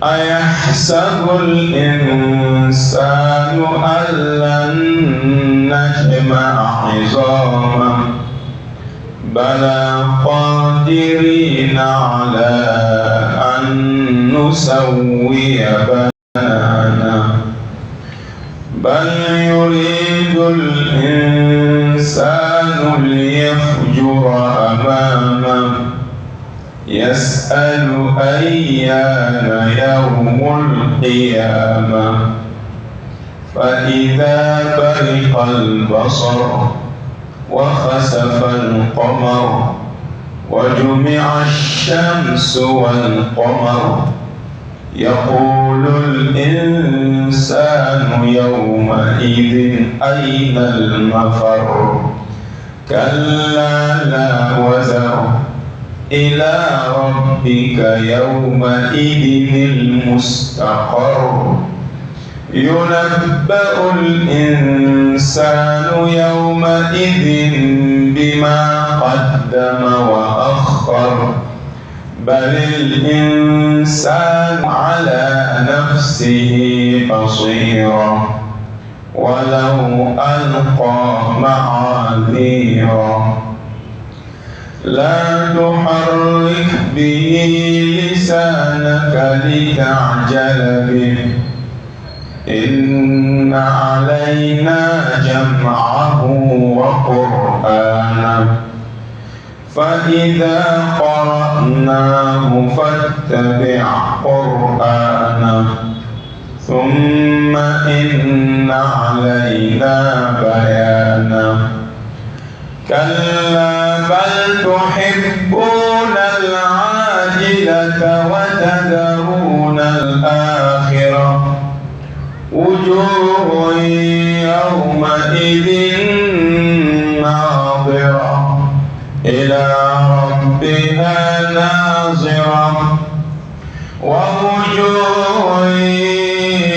أيحسب الإنسان أن لن نجمع عظامه بلى قادرين على أن نسوي بنانه بل يريد الإنسان ليفجر أمامه يسأل أيان يوم القيامة فإذا برق البصر وخسف القمر وجمع الشمس والقمر يقول الإنسان يومئذ أين المفر كلا لا وزر إلى ربك يومئذ المستقر ينبأ الإنسان يومئذ بما قدم وأخر بل الإنسان على نفسه بصيرا ولو ألقى معاذيرا لا تحرك به لسانك لتعجل به إن علينا جمعه وقرآنه فإذا قرأناه فاتبع قرآنه ثم إن علينا بيانه كلا بل تحبون العاجلة وتذرون الآخرة وجوه يومئذ ناظرة إلى ربها ناظرة ووجوه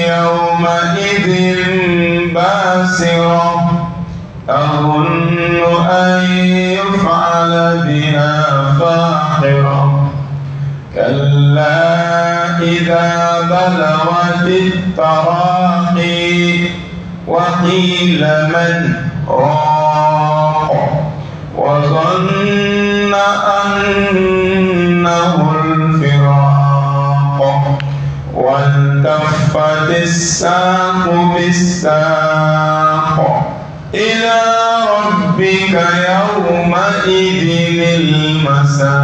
يومئذ باسرة تظن أن يفعل بها فاقرة كلا إذا بلغت التراقي وقيل من راق وظن أنه الفراق والتفت الساق بالساق إلى ربك يومئذ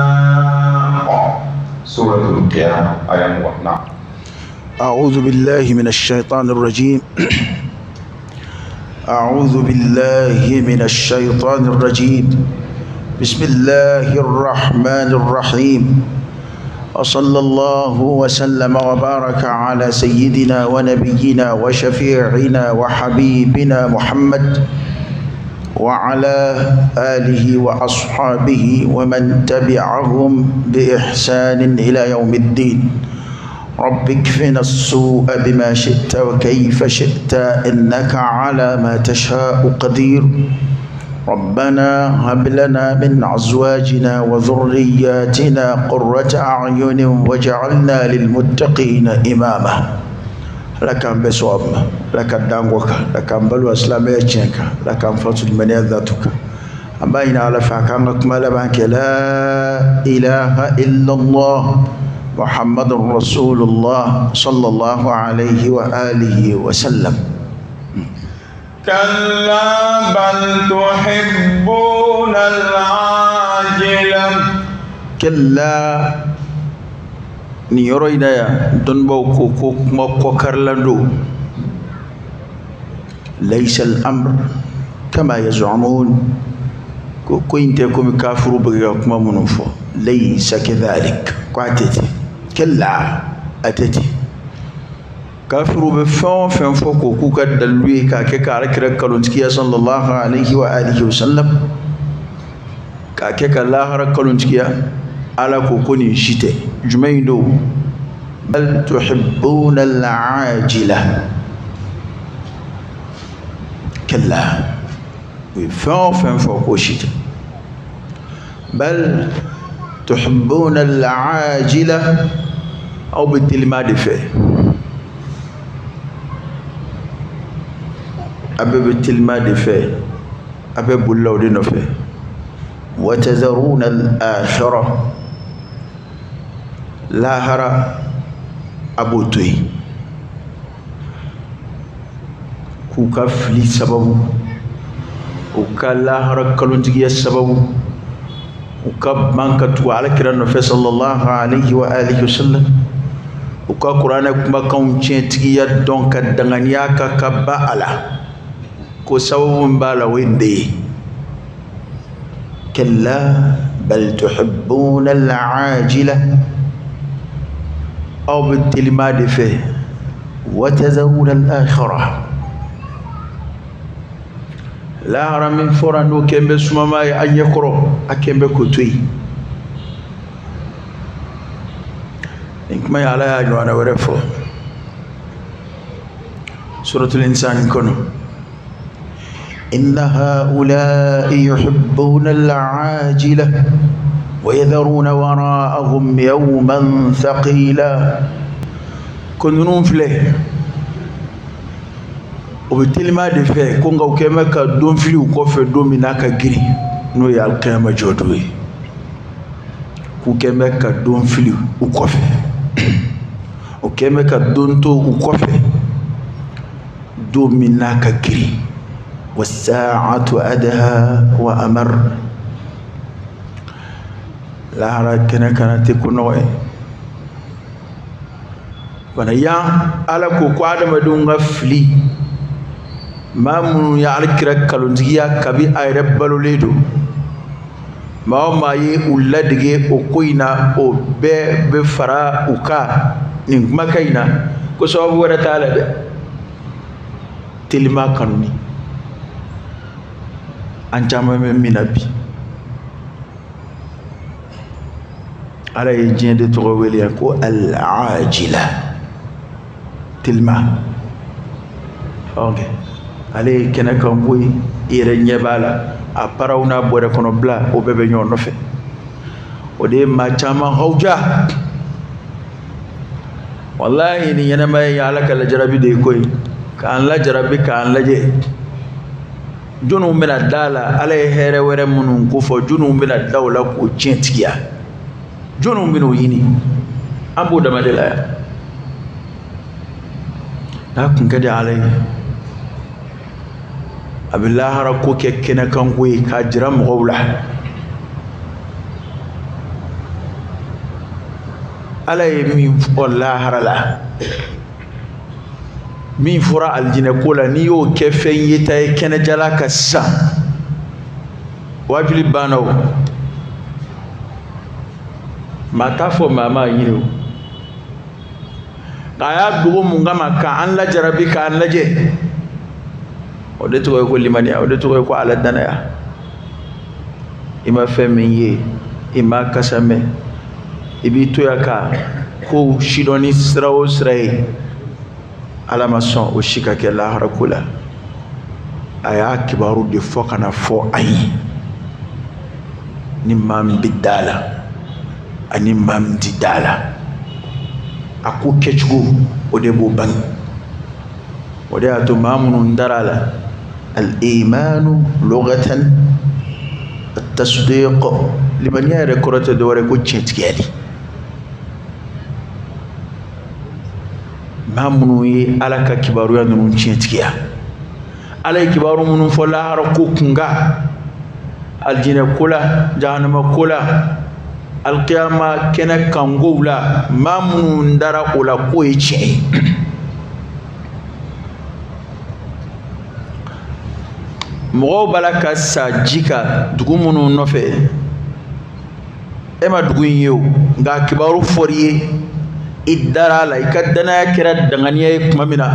المساق. سورة القيامة آية 1. أعوذ بالله من الشيطان الرجيم. أعوذ بالله من الشيطان الرجيم. بسم الله الرحمن الرحيم. وصلى الله وسلم وبارك على سيدنا ونبينا وشفيعنا وحبيبنا محمد وعلى آله وأصحابه ومن تبعهم بإحسان إلى يوم الدين. رب اكفنا السوء بما شئت وكيف شئت إنك على ما تشاء قدير. ربنا هب لنا من أزواجنا وذرياتنا قرة أعين واجعلنا للمتقين إماما. لك بسواب لك دانغوك لك بلو اسلامي تشينك لك فتو المنيا ذاتك أبين على فاكانك مالبانك لا إله إلا الله محمد رسول الله صلى الله عليه وآله وسلم. كلا بل تحبون العاجلة. كلا ni yoro ida ya don baw ko karlando laysa al-amr kama yaz'umun ko inte ko kafiru biga kuma munufo laysa kadhalik ko atati kalla atati kafiru be fon fo ko ku ka dalwi ka ke ka rakira kaluntiya sallallahu alaihi wa alihi wasallam ka ke ka lahara kaluntiya ala ko koni shite jumaydo bal tuhibbuna al-ajila kalla we fon fo ko shite bal tuhibbuna al-ajila aw bɛ telima de fɛ a bɛɛ bɛ telima de fɛ a bɛ bolila o de nɔfɛ wa tazaruna al-akhira lahara a b'o to yen k'u ka fili sababu u ka lahara kalontigiya sababu u ka ban ka tugu alakira nɔfɛ sallallahu alayhi wa alihi wa sallam u ka kuranɛ kumakanw tiɲɛtigiya dɔn ka danganiya ka ba a la ko sababu min b'a la o ye nin de ye kalla bal tuhibbuna al-ajila aw bɛ telima de fɛ wa tazaruna al-akhira lahara min fɔra n'o kɛn bɛ sumama ye a ɲɛkɔrɔ a kɛn bɛ k'o to yen nin kuma ye ala y'a ɲɔgɔnna wɛrɛ fɔ suratul insan kɔnɔ inna haula'i yuhibbuna al-ajila wa yadharuna wara'ahum yawman thaqila ko ninnu filɛ o bɛ telima de fɛ ko nka u kɛn bɛ ka don fili u kɔfɛ don min n'a ka girin n'o ye alikiyama jɔdon ye k'u kɛn bɛ ka don fili u kɔfɛ o kɛn bɛ ka don to u kɔfɛ don min n'a ka girin was-sa'atu adha wa amar lahara kɛnɛ kana tɛ ko nɔgɔ ye bana yan ala ko ko adamadenw ka fili maa minnu ye alikira kalontigiya kabi a yɛrɛ balolen don maa o maa ye u ladege o ko in na o bɛɛ bɛ fara u kan nin kumakan in na ko sababu wɛrɛ t'a la dɛ telima kanuni an caman bɛ min na bi ala ye diɲɛ de tɔgɔ wele yan ko al-ajila telima ok ale ye kɛnɛ kan bɔ yen i yɛrɛ ɲɛ b'a la a paraw n'a bɔrɛ kɔnɔ bila o bɛɛ bɛ ɲɔgɔn nɔfɛ o de ye maa caman hawuja walahi nin ɲɛnɛmaya ye ala ka lajarabi de ye koyi k'an lajarabi k'an lajɛ jɔnniw bɛna da la ala ye hɛrɛ wɛrɛ minnu ko fɔ jɔnniw bɛna da o la k'o tiɲɛ tigiya jɔnniw bɛna o ɲini an b'o dama de la yan n'a kun ka di ala ye a bɛ lahara ko kɛ kɛnɛkanko ye k'a jira mɔgɔw la ala ye min fɔ lahara la min fɔra alijinɛ ko la n'i y'o kɛ fɛn ye ta ye kɛnɛjala kan sisan wajuli banna o maa t'a fɔ maa m'a ɲini o nka a y'a dogo mun kama k'an lajarabi k'an lajɛ o de tɔgɔ ye ko limaniya o de tɔgɔ ye ko ala danaya i ma fɛn min ye i ma kasa mɛn i b'i to yan ka ko sidɔn ni sira o sira ye ala ma sɔn o si ka kɛ lahara ko la a y'a kibaru de fɔ ka na fɔ an ye ni maa min bɛ da la ani maa min tɛ da la a ko kɛcogo o de b'o bange o de y'a to maa minnu dara la al-imanu lugatan at-tasdiq limaniya yɛrɛ kɔrɔ tɛ dɔwɛrɛ ko tiɲɛtigiya de maa minnu ye ala ka kibaruya ninnu tiɲɛtigiya ala ye kibaru minnu fɔ lahara ko kunga alijinɛ ko la jahanama ko la alikiyama kɛnɛ kankow la maa minnu dara o la k'o ye tiɲɛ ye mɔgɔw b'a la ka sa ji kan dugu minnu nɔfɛ e ma dugu in ye o nka kibaru fɔr'i ye i dara la i ka danaya kɛra danganiya ye tuma min na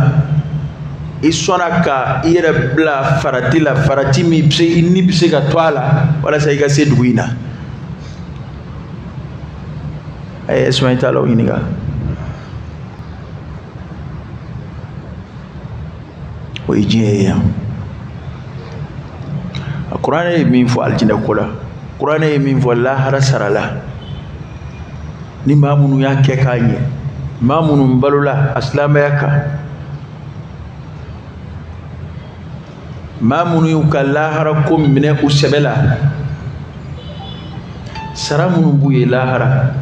i sɔnna ka i yɛrɛ bila farati la farati min bɛ se i ni bɛ se ka to a la walasa i ka se dugu in na a ye Ismaila t'a la o ɲininka o ye diɲɛ ye yan a kuranɛ ye min fɔ alijinɛ ko la kuranɛ ye min fɔ lahara sara la ni maa minnu y'a kɛ k'a ɲɛ ma munun balula aslamaka ma munu ka lahara ko mine usebela sara munun buye lahara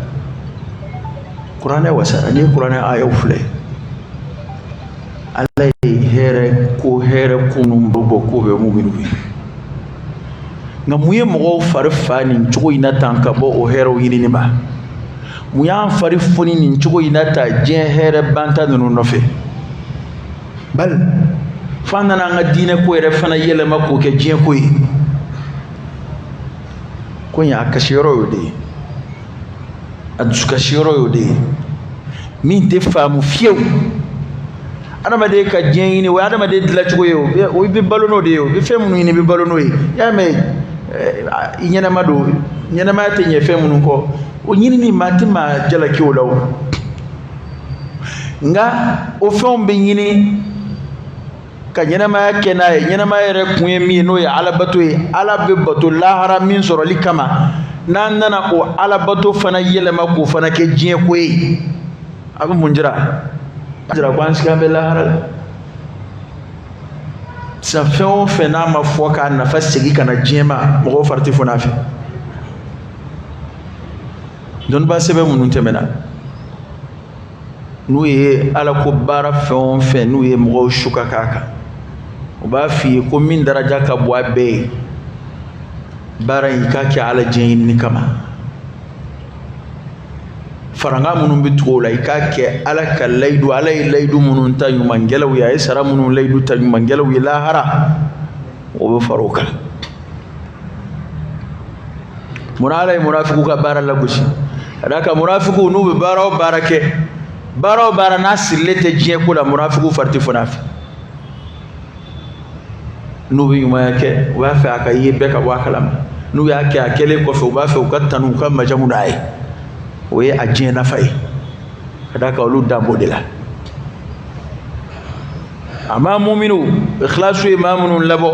qur'ana wasara ni qur'ana ayu fle Allah here kunun bobo ko be mu'minu nga muye mo farfani nchugo inata nkabo o hero yini ba muya farifuni nchugo inata je here banta no nofe bal fana na nga dine ko ere fana yele mako ke je ko yi ko ya kashiro yode adukashiro yode min te famu fiew adama de ka je ni wa adama de dila chugo yo o bi balono de yo bi femu ni bi balono yi ya me inyana mado nyana mate nye femu ko o nyini ni matima jala ki o law nga o fem be nyini ka nyana ma kenaye nyana ma yere kunye mi no ya ala bato yi ala be bato lahara min soro likama nan nana o ala bato fana yele mako fana ke jie ko yi abu munjira jira kwan ska be lahara sa fɛn o fɛn n'a ma fɔ k'a nafa segin ka na diɲɛ ma mɔgɔw fari tɛ fɔn'a fɛ dɔnniba sɛbɛn minnu tɛmɛna n'u ye ala ko baara fɛn o fɛn n'u ye mɔgɔw suka k'a kan u b'a f'i ye ko min daraja ka bɔ a bɛɛ ye baara in i k'a kɛ ala diɲɛ ɲinini kama faranga munun bi tugo la i k'a kɛ ala ka layidu ala ye layidu munun ta ɲumangɛlaw ye a ye sara munun layidu ta ɲumangɛlaw ye lahara o bɛ fara o kan munna ala ye munafiku ka baara lagosi ka d'a kan munafiku n'u bɛ baara o baara kɛ baara o baara n'a sirilen tɛ diɲɛ ko la munafiku fari tɛ fɔn'a fɛ n'u bɛ ɲumanya kɛ u b'a fɛ a ka ye bɛɛ ka bɔ a kalama n'u y'a kɛ a kɛlen kɔfɛ u b'a fɛ u ka tanu u ka majamu n'a ye o ye a diɲɛ nafa ye ka d'a kan olu dan b'o de la a ma muminu ikhlasu ye maa minnu labɔ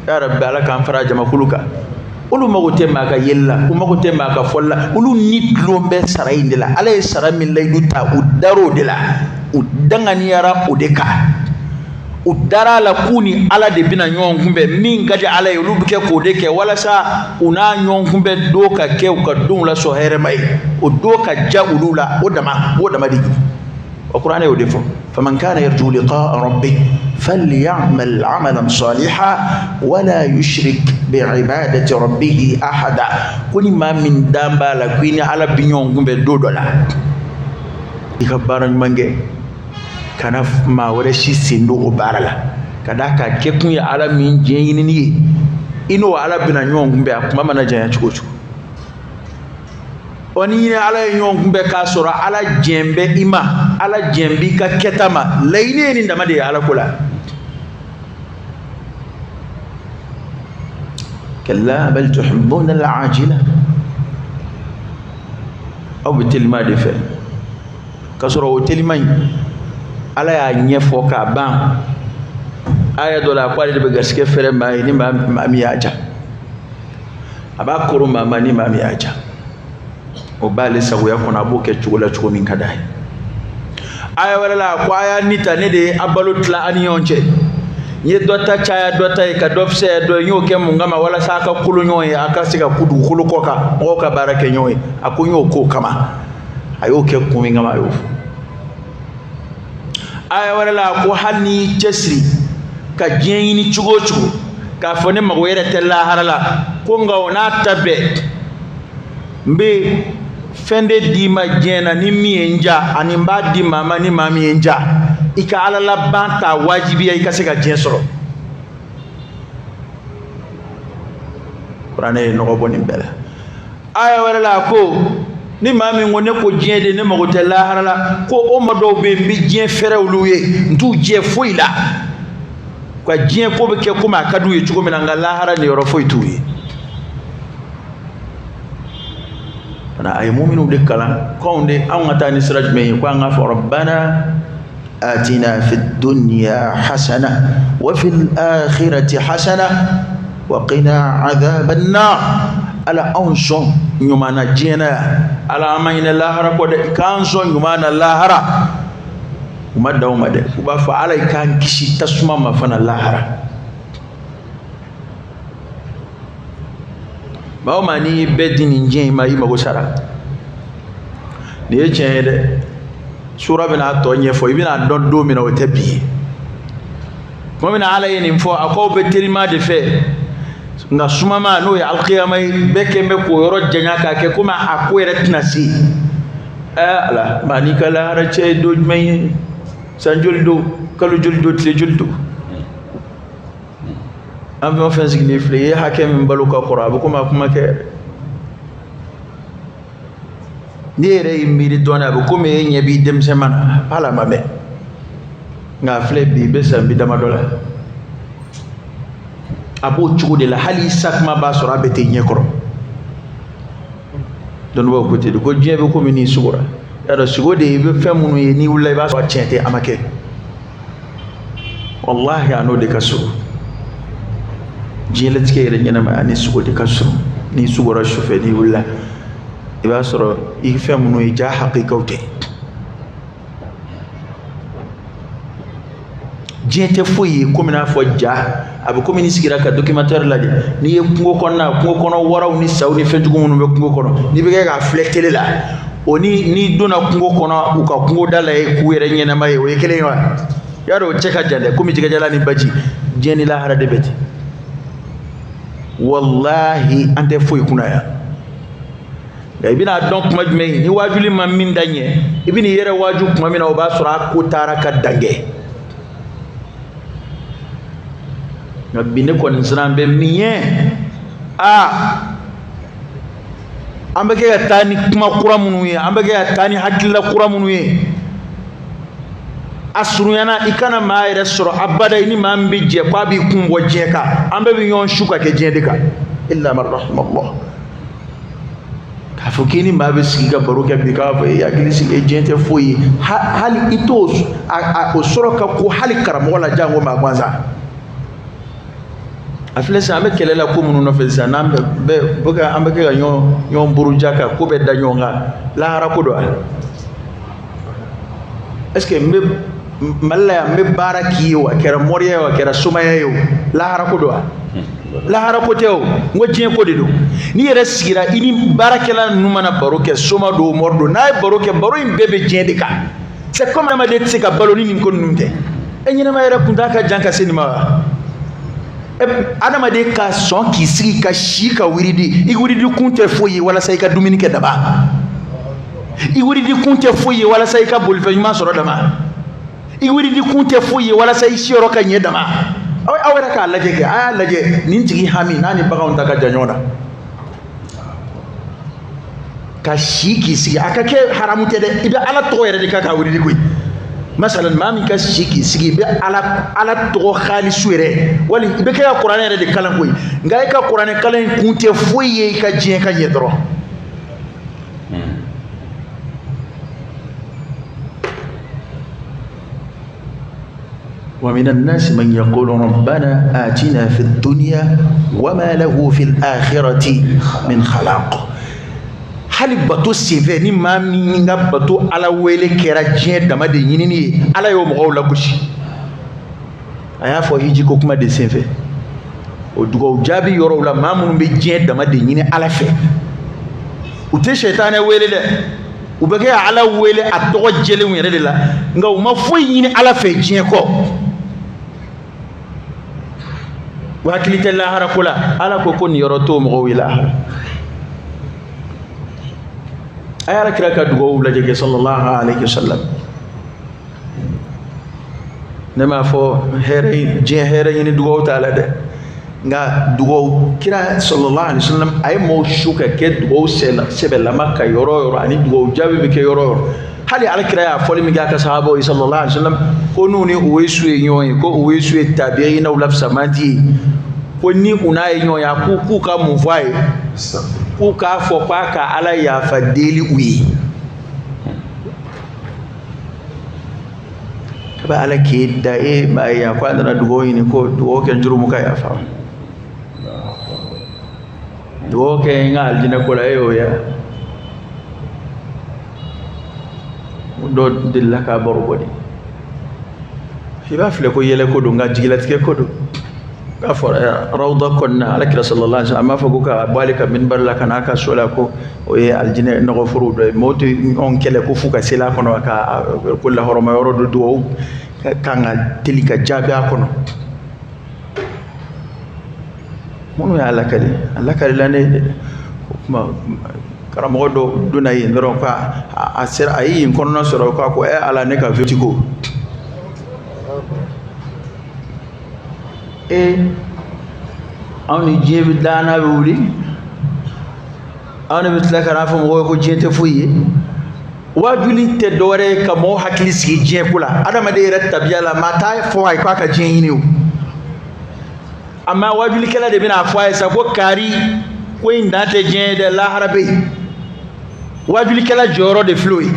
ya rabbi ala k'an fara jamakulu kan olu mago tɛ maa ka yeli la u mago tɛ maa ka fɔli la olu ni dulon bɛ sara in de la ala ye sara min layidu ta u dar'o de la u danganiyara o de kan u dara la k'u ni ala de bɛna ɲɔgɔn kunbɛn min ka di ala ye olu bɛ kɛ k'o de kɛ walasa u n'a ɲɔgɔn kunbɛn do ka kɛ u ka denw la sɔn hɛrɛma ye o do ka ja olu la o dama de o kuranɛ y'o de fɔ faman kana yarju liqa'a rabbih falya'mal 'amalan salihan wala yushrik bi'ibadati rabbih ahada ko ni maa min dan b'a la ko i ni ala bɛ ɲɔgɔn kunbɛn do dɔ la i ka baara ɲuman kɛ kana maa wɛrɛ si sen don o baara la ka d'a kan kɛ kun ye ala min diɲɛ ɲinini ye i n'o ala bɛna ɲɔgɔn kunbɛn a kuma mana janya cogo cogo ɔ ni ala ye ɲɔgɔn kunbɛn k'a sɔrɔ ala diɲɛ bɛ i ma ala diɲɛ b'i ka kɛta ma laɲini ye nin dama de ye ala ko la kalla bal tuhibbuna al-ajila aw bɛ telima de fɛ k'a sɔrɔ o telima in ala y'a ɲɛfɔ k'a ban aya dɔ la ko ale de bɛ garisɛgɛ fɛrɛ maa ye ni maa min y'a ja a b'a koro maa ma ni maa min y'a ja o b'ale sagoya kɔnɔ a b'o kɛ cogo la cogo min ka d'a ye aya wɛrɛ la ko a y'a ni ta ne de ye a balo tila ani ɲɔgɔn cɛ n ye dɔ ta caya dɔ ta ye ka dɔ fisaya dɔ ye n y'o kɛ mun kama walasa a ka kolo ɲɔgɔn ye a ka se ka ku dugukolo kɔ kan mɔgɔw ka baara kɛ ɲɔgɔn ye a ko n y'o k'o kama a y'o kɛ kun min kama a y'o fɔ aya wɛrɛ la ko hali ni cɛsiri ka diɲɛ ɲini cogo o cogo k'a fɔ ne mago yɛrɛ tɛ lahara la ko nka o n'a ta bɛɛ n bɛ fɛn de d'i ma diɲɛ na ni min ye n ja ani n b'a di maa ma ni maa min ye n ja i ka ala laban ta wajibiya i ka se ka diɲɛ sɔrɔ kuranɛ ye nɔgɔ bɔ nin bɛɛ la aya wɛrɛ la ko ni maa min ko ne ko diɲɛ de ne mago tɛ lahara la ko o ma dɔw bɛ yen n bɛ diɲɛ fɛrɛ olu ye n t'u jɛ foyi la ka diɲɛ ko bɛ kɛ komi a ka d'u ye cogo min na nka lahara ni yɔrɔ foyi t'u ye fana a ye muminw de kalan ko anw ka taa ni sira jumɛn ye ko an ka fɔ rabbana atina fi dunya hasana wa fil akhirati hasana wa qina adhaban nar ala anw sɔn ɲuman na diɲɛ na ala amayna lahara ko de kan so yumana lahara kuma dawma de ba fa ala kan kishi tasuma ma fana lahara ba ma ni bedini nje ma yi mago sara de chede sura bina to nye fo ibina don do mi na wotabi mo mina ala yin fo ako be terima de fe nga suma ma no ya alqiyama beke me ko yoro janya ka ke kuma ako retnasi ala mani kala hara che do me sanjuldo kalu juldo te juldo am no fensi ni fle hakem baluka qur'an kuma ke nere imiri dona bu kuma yenye bi dem semana ala mabe nga fle bi be sambi dama dola abo chugo de la hali sakma ba sura bete nyekoro don wo ko te ko jebe ko mini sugura ya do sugo de be femunu ye ni wulay ba so chente amake wallahi ano de kasu jele tike re nyana ma ani sugo de kasu ni sugura shofe ni wulay iba soro i femunu e ja haqiqawte jete foyi ko mina fo ja abu ko mini sigira ka documentaire la ni ye kungo kono waraw ni saudi fejugo munu be kungo kono ni be ga fletele la oni ni dona kungo kono u ka kungo dala e ku yere nyena may o yekele wa yaro cheka jale ko mi jiga jala ni baji jeni la hara de beti wallahi ante foyi kuna ya ibina donc kuma jumé ni wajuli ma min danye ibini yere waju kuma mina o ba sura ko tara ka dange ngabine ko nsrambe miye ambeke ya tani kuma kura munu ye ambeke ya tani hakilla kura munu ye asuru yana ikana ma yere soro abada ini ma mbi je kwa bi kumbo je ka ambe bi yon shuka ke je dika illa man rahimallah afukini mabe siga baroka bika fa ya kilisi ke gente foi hali itos osoroka ko hali karamo wala jango ma kwanza aflesa ame kelela ko munu no fesa nambe be buga ambeke ga nyon burujaka ko be danyonga la hara ko do est-ce que me malla me baraki wa kera moriya wa kera sumaya yo la hara ko do la hara ko tew ngojien ko de do ni yere sigira ini barakela numana baroke soma do mordo nay baroke baro im bebe jende ka c'est comme ma de tsika baloni ni ko numte enyina ma yere kunta ka janka senima adama de ka son ki sigi ka shika wiridi i wiridi kunte foyi wala sai ka dumini ke daba i wiridi kunte foyi wala sai ka bolfe ma soro dama i wiridi kunte foyi wala sai shiro ka nye dama awera ka laje ke aya laje nin tigi hami nani baga on taka janyona ka shiki sigi akake haramu tede ibe ala to yere de ka wiridi koy masalan mami ka shiki sigi be ala to khalisu yere wali ibe ka qur'an yere de kalan koy ngai ka qur'an kalan kunte foye ka jien ka nyedro ومن الناس من يقول ربنا آتنا في الدنيا وما له في الآخرة من خلاق هل بتو سيفني ما مينغا بتو على ويل كراجين دما دي ينيني على يوم غولا بوشي ايا فو هيجي كوكما دي سيفه o dugo jabi yoro la mamun be jien dama de yini ala fe o te shaytan wele de o be ga ala wele atogo jele wele de la nga o ma fo yini ala fe jien ko wakilite la hara kula ala ko kon yoro to mo wila ayara kiraka dugo la jege sallallahu alayhi wasallam nema fo here je here yini dugo taala de nga dugo kira sallallahu alayhi wasallam ay mo shuka ke dugo sela sebela makka yoro ani dugo jabi ke yoro hali ala kira ya foli mi ga ka sahabo sallallahu alayhi wasallam ko nuni o wesu nyoy ko o wesu tabi'ina wala samati ko ni una nyoy ya ku ka mu vai ku ka fo pa ka ala ya fadeli wi ba ala ke da e ba ya kwa da dugo ni ko dugo ke njuru muka ya fa dugo ke nga aljina ko la yo ya do dillaka borgodi fiba fle ko yele ko do ngajilat ke ko do ka fora rawda konna ala kira sallallahu alaihi wasallam fa ko ka balika minbar la kana ka sola ko o ye aljina no furu do moti on kele ko fuka sila kono ka ko la horoma yoro do kanga tilika jabe akono munu ya alakali lane ma karamo do dunay ndoro ka asir ayi kono soro ka ko e ala ne ka vertigo awni jebi dana be wuli awni bitla kana fo mo ko jete fuyi wajuli te dore ka mo hakili sigi je kula adama de retta biala mata fo ay ka je yiniu amma wajuli kala de bina fo ay sa ko kari ko inda te je de la harabe wajuli kala joro de floi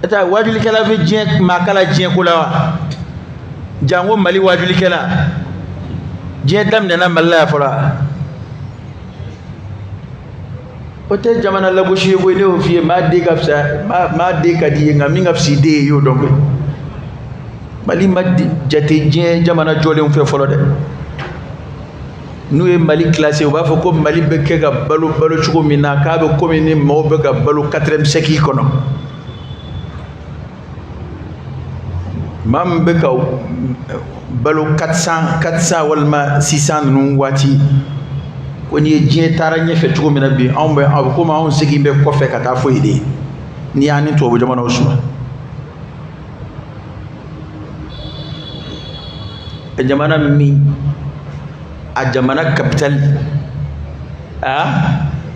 eta wajuli kala be je makala je kula wa jango mali wajuli kala je dam de na malla fora ote jamana la boshi boy ne fi ma de kapsa ma de kadi ngami ngafsi de yo donc mali maddi jate je jamana jole on fe folo de nous mali classé on va faut comme mali be ke ga balu chuko mina ka be comme ni mo be ga balu 4e seki kono mam be ka balu 400 wala 600 nu wati koni je tara nyefe chuko mina bi ambe ko ma on segi be ko fe kata foide ni ani to bo jamana usuma e jamana mi a jamana capital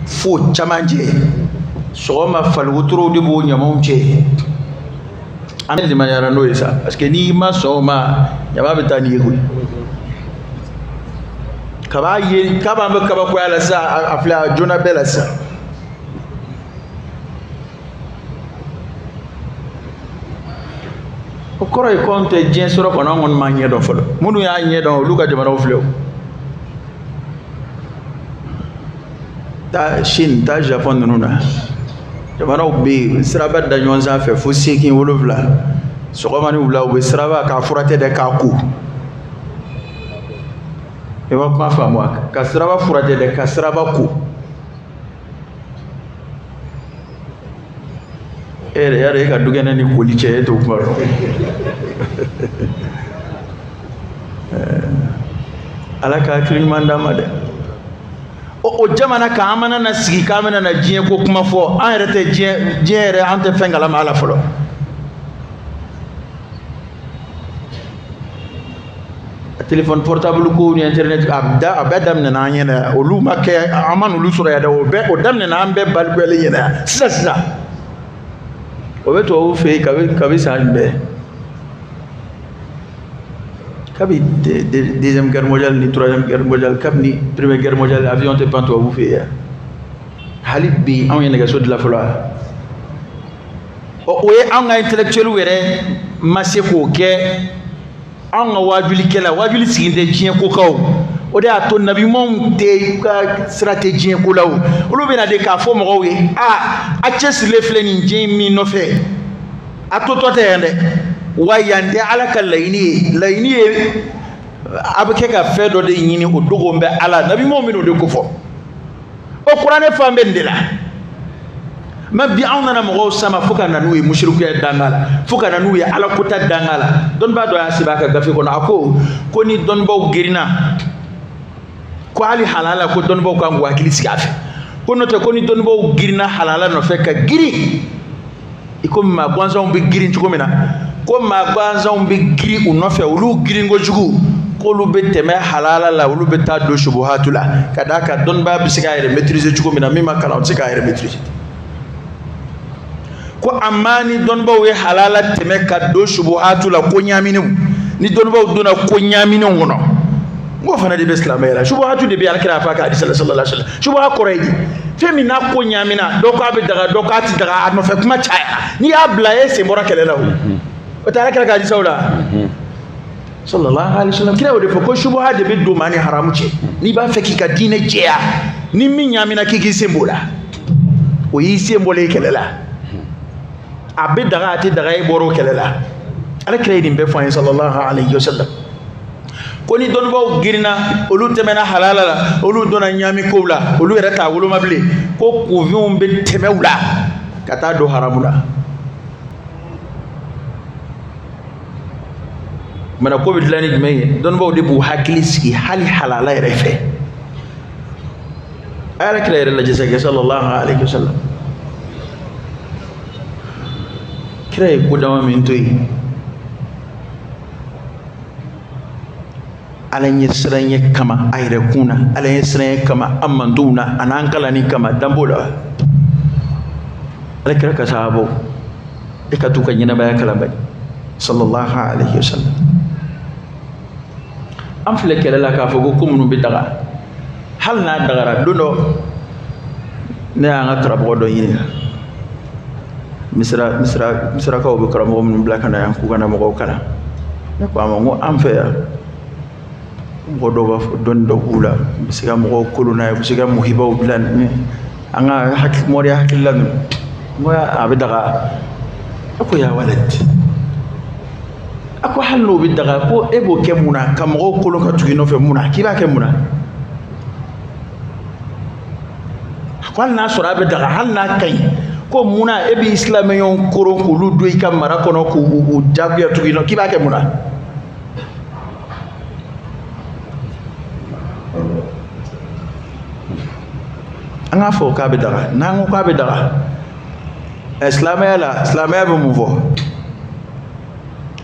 fo chamanje so ma fal wutro de bo nyamon che ane de manière no esa parce que ni ma so ma nyama betani yego kaba ye kaba me kaba ko ala sa afla jona bela sa o koro e konte jen soro kono ngon ma nyedo folo munu ya nyedo luka jamana o flew ta Chine ta Japon nuna jamana be siraba da nyonza fe fo sekin wolofla so ko mani wula be siraba ka furate de ka ku e wa ma fa mo ka siraba furate de ka siraba ku yare ka dugene ni kolice to kuma ala ka kilimanda made o jamana ka amana na sigi ka amana na jiye ko kuma fo an rete jiye re ante fengala ma ala folo téléphone portable ko ni internet abadam na nyena olu make amanu lu sura ya da o dam na ambe balkwele yena sasa obeto o fe kabi sanbe kabi deuxième guerre mondiale ni troisième guerre mondiale kabni première guerre mondiale avion te panto vous fait halib bi on yene ga so de la fola o ye an ga intellectuel were maseko ke an ga wajuli kela wajuli siginde jien ko kaw o de ato nabi mom te ka stratégie ko law o lo bena de ka fo mo we a chess le fleni jien mi no fe ato to te ende wayande ala kal layni abake ka fe do de nyini o dogo mbe ala nabi mom mi no de ko fo o qur'ane fambe ndela mabbi awna na mo sama fuka na nuwe mushriku ya dangala fuka na nuwe ala kuta dangala don ba do ya sibaka gafi kono ako koni don baw girina ko ali halala ko don baw kan wakili sigafe kono te koni don baw girina halala no fekka giri iko ma gwanza on bi giri ntuko mina ko ma gwanza on bi giri uno fe ulu giri ngo jugu ko lu be teme halala la ulu be ta do shubuhatula kadaka don ba bisiga ire maîtriser ntuko mina mima kala on siga ire maîtriser ko amani don bawe halala teme ka do shubuhatu la ko nyamini ni don baw dona ko nyamini ngono ngo fana de islam era shubuhatu de bi alkira fa ka sallallahu alaihi wasallam shubuha koreji femi na ko nyamina do ko abi daga do ka ti daga adno fe kuma chaya ni abla e se mbora kelela o ta alkira ka saula sallallahu alaihi wasallam kira de ko shubuha de bi do mani haramu ce ni ba feki ka dine jeya ni min nyamina kiki sembola o yi sembole kelela abe daga ati daga e boro kelela ala kire din be fa sallallahu alayhi wasallam ko ni don baw girina olu temena halala la olu dona nyami ko la olu yere ta wolo mable ko ko vion be temewla kata do haramula mana ko bidlani me don baw de bu hakilisi hali halala yere fe ala kire la jesa sallallahu alayhi wasallam kire ko dama min toyi ala nyesranye kama ayre kuna ala nyesranye kama amanduna anankala ni kama dambola ala kira ka sahabo e ka tuka nyina baya kala bani sallallahu alayhi wasallam am fele kala la ka fogo ko munu bi daga hal na dagara dondo ne anga trabo do yini misra ka obi karamo mun blaka na yanku kana mo kala ne ko amongo am fe ngodo ba don do hula bisiga mo kuluna e bisiga mo hiba ulan anga hak mori hakilan moya abidaga ako ya walad ako halno bidaga ko ebo kemuna kam go kulo ka tugino fe muna kiba kemuna kwan na sura bidaga halna kai ko muna ebi islamiyon koro kulu do ikam mara kono ko jabiya tugino kiba kemuna anga fo ka be daga nango ka be daga islamaya be mu fo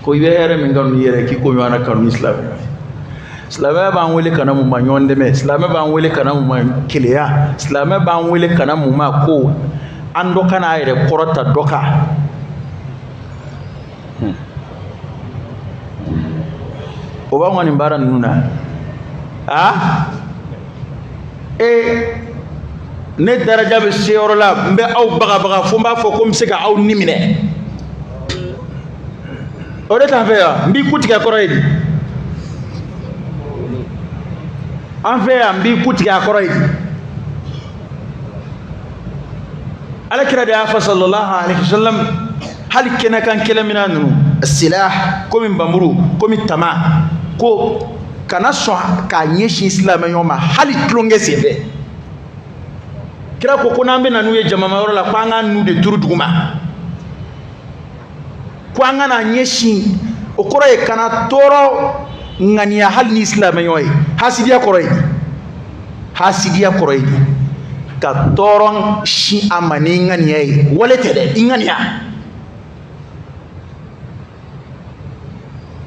ko yibe here min gam yere ki ko yana kanu islamaya ba wele kana mu ma nyonde me islamaya ba wele kana mu ma kiliya islamaya ba wele kana mu ma ko ando kana yere korota doka o ba ngoni baran nuna ne daraja be seyoro la mbe aw baga fo mba fo ko msega aw nimine o de tan fe ya mbi kutika koroyidi an fe ya mbi kutika koroyidi ala kira da fa sallallahu alaihi wasallam hal kena kan kelamina nunu silah ko min bamburu ko min tama ko kana so ka nyeshi islam yoma hal tlonge sebe kira ko kuna mbe nanu ye jama mawro la kwanga nu de turu duguma kwanga na nyeshi okoro e kana toro ngani ya hal ni islam yoy hasidiya koroi ka toron shi amani ngani ay walete de ingani ya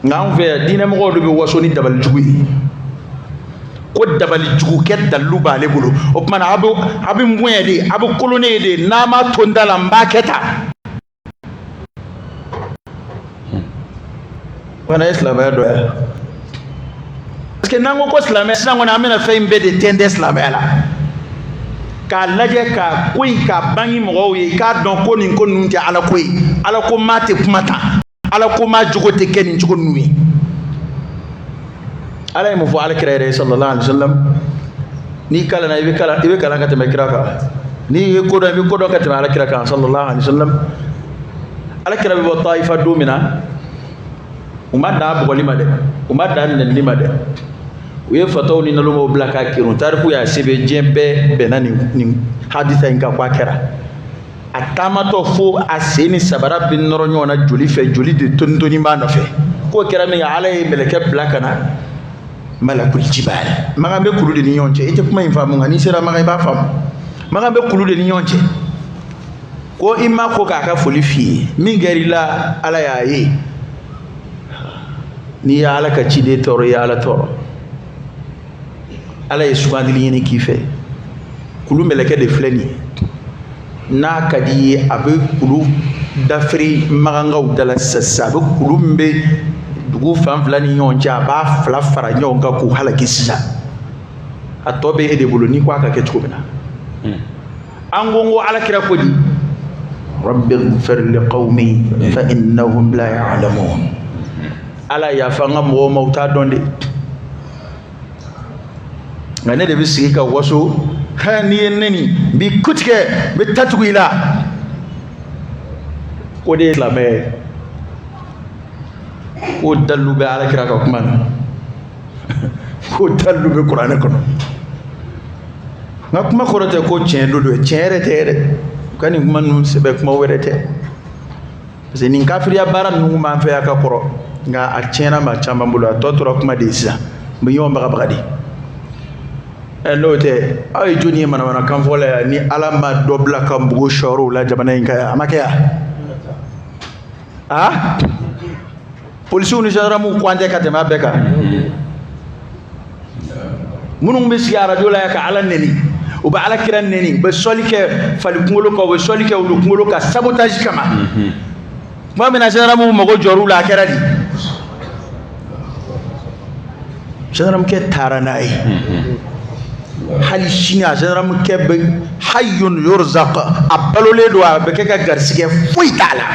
ngam fe dina mo do be wasoni dabal jugi ko dabali jugu ke dalu bale bulu o mana abu mwede abu kolone de nama tondala mbaketa wana islam ya do parce que nango ko islam nango na amena fe mbede tende islam la ka laje ka kuy ka bangi mo ye ka don ko nin ko nunti ala ko mate kumata ala ko ma jugo te ken jugo nuwi ala mu fu ala kire sallallahu alaihi wasallam ni kala na ibe kala ka teme kiraka ni ko do ka teme ala kiraka sallallahu alaihi wasallam ala kira be taifa domina umada bu golima de umada nen limade uye fatawni nalumo blaka kirun tarfu ya sebe jembe benani ni haditha inka kwa kera atama to fo aseni sabara bin noro nyona joli fe joli de tondoni ma no fe ko kera mi ala meleke blaka na malakul jibal magambe kulu de nyonche ite kuma infamu ngani sera magai ba fam magambe kulu de nyonche ko imma ko ka foli fi mi gari la ala ya yi ni ya ala ka ci de toro ya ala toro ala ye sugandili yene kife kulu meleke de fleni na kadi abe kulu dafri magangaw dala sassa abe kulu mbe dugu fan flani nyonja ba fla fara nyonga ku halaki sisa atobe ede bolo ni kwa ka ke tukubina angongo ala kira kodi rabbi ighfir liqaumi fa innahum la ya'lamun ala ya fanga mo mauta donde ngane de bisi ka waso hani neni bi kutike bi tatwila ko de lamɛ ko dalu bɛ alakira ka kuma na ko dalu bɛ kuranɛ kɔnɔ nka kuma kɔrɔ tɛ ko tiɲɛ don tiɲɛ yɛrɛ tɛ yɛrɛ ka nin kuma ninnu sɛbɛn kuma wɛrɛ tɛ parce que nin kafiriya baara ninnu b'an fɛ yan ka kɔrɔ nka a tiɲɛna maa caman bolo a tɔ tora kuma de ye sisan n bɛ ɲɔgɔn bagabaga de n'o tɛ aw ye jɔnni ye manamanakan fɔ la yan ni ala ma dɔ bila ka npogo sɔɔrɔ o la jamana in kan yan a ma kɛ yan a polisiw ni gendarmew ko an tɛ ka tɛmɛ a bɛɛ kan minnu bɛ sigi arajo la yan ka ala neni u bɛ ala kira neni u bɛ sɔli kɛ fali kunkolo kan u bɛ sɔli kɛ olu kunkolo kan sabotage kama tuma min na gendarmew mago jɔr'u la a kɛra di gendarmekɛ taara n'a ye hali sini a gendarmekɛ bɛ hayyun yurzaq a balolen don a bɛ kɛ ka garisigɛ foyi t'a la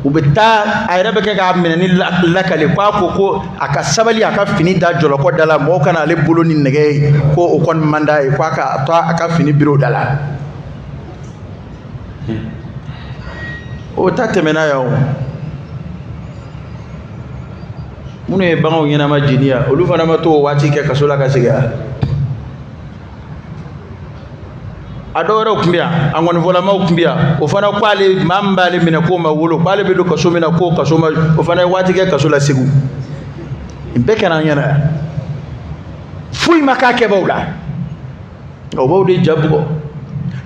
u bɛ taa a yɛrɛ bɛ kɛ k'a minɛ ni lakale ko a ka sabali a ka fini da jɔlɔkɔ da la mɔgɔw kana ale bolo ni nɛgɛ ye ko o kɔni man d'a ye ko a ka to a ka fini biri o da la o ta tɛmɛna yan o minnu ye baganw ɲɛnama jeni yan olu fana ma to o waati kɛ kaso la ka segin yan a dɔw wɛrɛw tun bɛ yan a ŋɔnifɔlamaw tun bɛ yan o fana ko ale maa min b'ale minɛ k'o ma wolo k'ale bɛ don kaso min na k'o kaso ma o fana ye waati kɛ kaso la segu nin bɛɛ kɛra an ɲɛna yan foyi ma k'a kɛbaaw la o b'aw de ja bugɔ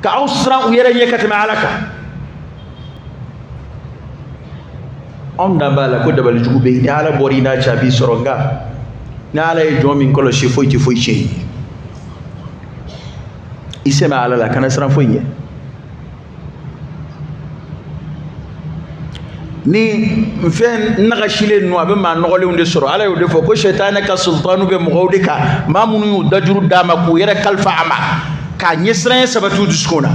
ka aw siran u yɛrɛ ɲɛ ka tɛmɛ ala kan anw dan b'a la ko dabalijugu bɛ yen ni ala bɔra i n'a cɛ a b'i sɔrɔ nka ni ala ye jɔn min kɔlɔsi foyi tɛ foyi tiɲɛ ye i sɛmɛ ala la kana siran foyi ɲɛ ni fɛn nagasilen ninnu a bɛ maa nɔgɔlenw de sɔrɔ ala y'o de fɔ ko sɛtanɛ ka sultanu bɛ mɔgɔw de kan maa minnu y'u dajuru d'a ma k'u yɛrɛ kalifa a ma k'a ɲɛsiranɲɛ sabati u dusukun na